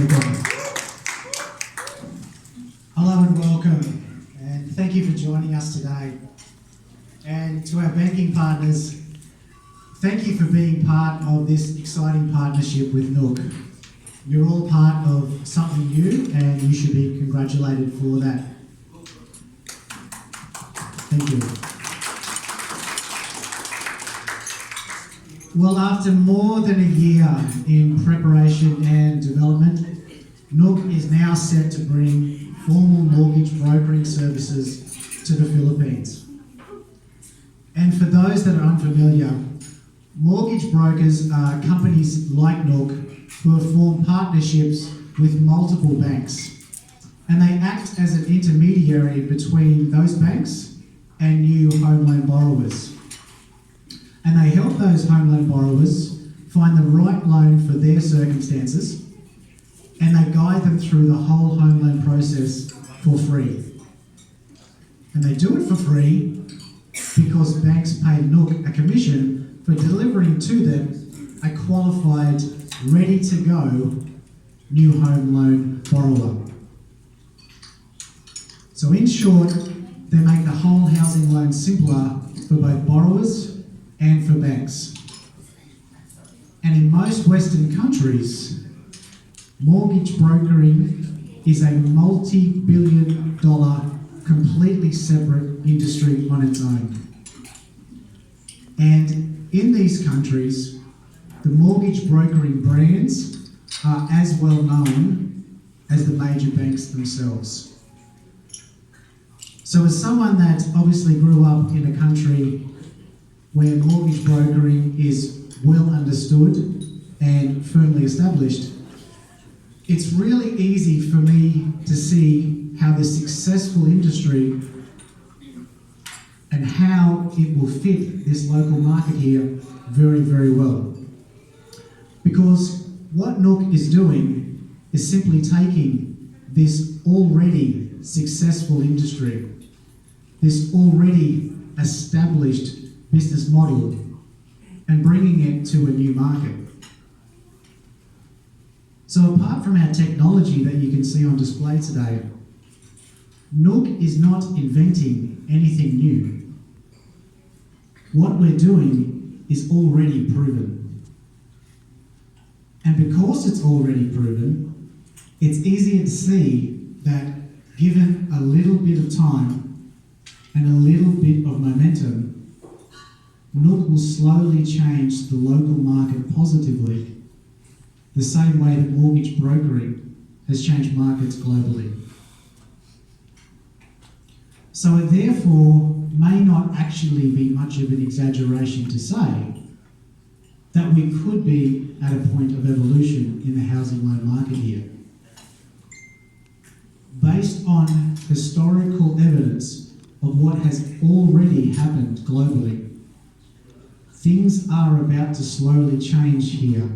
No problem. Hello and welcome, and thank you for joining us today. And to our banking partners, thank you for being part of this exciting partnership with Nook. You're all part of something new, and you should be congratulated for that. Thank you. Well, after more than a year in preparation and development, Nook is now set to bring formal mortgage brokering services to the Philippines. And for those that are unfamiliar, mortgage brokers are companies like Nook who have formed partnerships with multiple banks. And they act as an intermediary between those banks and new home loan borrowers. And they help those home loan borrowers find the right loan for their circumstances, and they guide them through the whole home loan process for free. And they do it for free because banks pay Nook a commission for delivering to them a qualified, ready-to-go new home loan borrower. So in short, they make the whole housing loan simpler for both borrowers and for banks. And in most Western countries, mortgage brokering is a multi-billion-dollar, completely separate industry on its own. And in these countries, the mortgage brokering brands are as well known as the major banks themselves. So as someone that obviously grew up in a country where mortgage brokering is well understood and firmly established, it's really easy for me to see how the successful industry and how it will fit this local market here very, very well. Because what Nook is doing is simply taking this already successful industry, this already established business model, and bringing it to a new market. So apart from our technology that you can see on display today, Nook is not inventing anything new. What we're doing is already proven. And because it's already proven, it's easier to see that given a little bit of time and a little bit of momentum, Nook will slowly change the local market positively, the same way that mortgage brokering has changed markets globally. So it therefore may not actually be much of an exaggeration to say that we could be at a point of evolution in the housing loan market here. Based on historical evidence of what has already happened globally, things are about to slowly change here,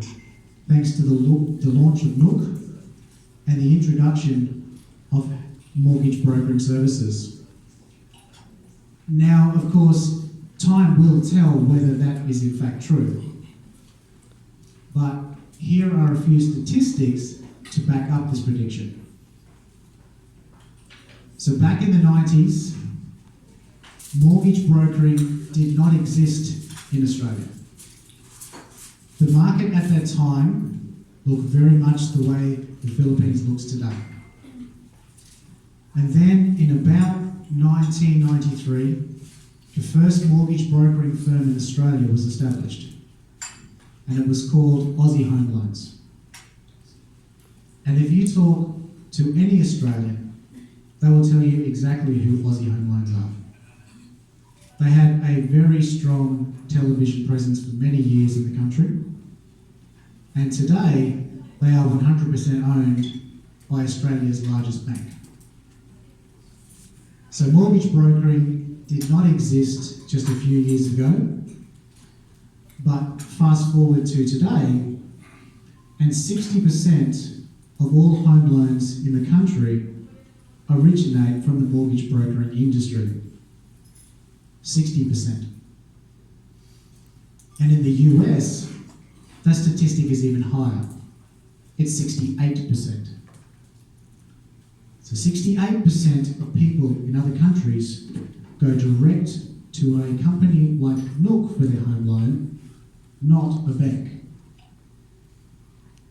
thanks to the launch of Nook and the introduction of mortgage brokering services. Now, of course, time will tell whether that is in fact true. But here are a few statistics to back up this prediction. So back in the 90s, mortgage brokering did not exist in Australia. The market at that time looked very much the way the Philippines looks today. And then in about 1993, the first mortgage brokering firm in Australia was established, and it was called Aussie Home Loans. And if you talk to any Australian, they will tell you exactly who Aussie Home Loans are. They had a very strong television presence for many years in the country, and today they are 100% owned by Australia's largest bank. So mortgage brokering did not exist just a few years ago, but fast forward to today, and 60% of all home loans in the country originate from the mortgage brokering industry. 60%. And in the US, that statistic is even higher. it's 68%. So 68% of people in other countries go direct to a company like Nook for their home loan, not a bank.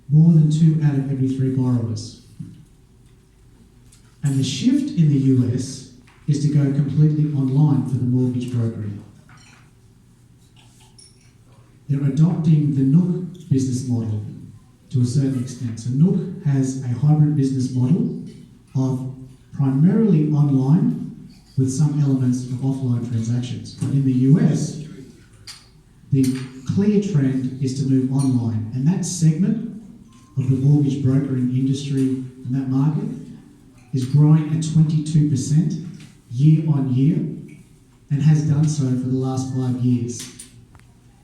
More than 2 out of every 3 borrowers. And the shift in the US is to go completely online for the mortgage brokering. They're adopting the Nook business model to a certain extent. So Nook has a hybrid business model of primarily online with some elements of offline transactions. But in the US, the clear trend is to move online, and that segment of the mortgage brokering industry and that market is growing at 22% year on year and has done so for the last 5 years.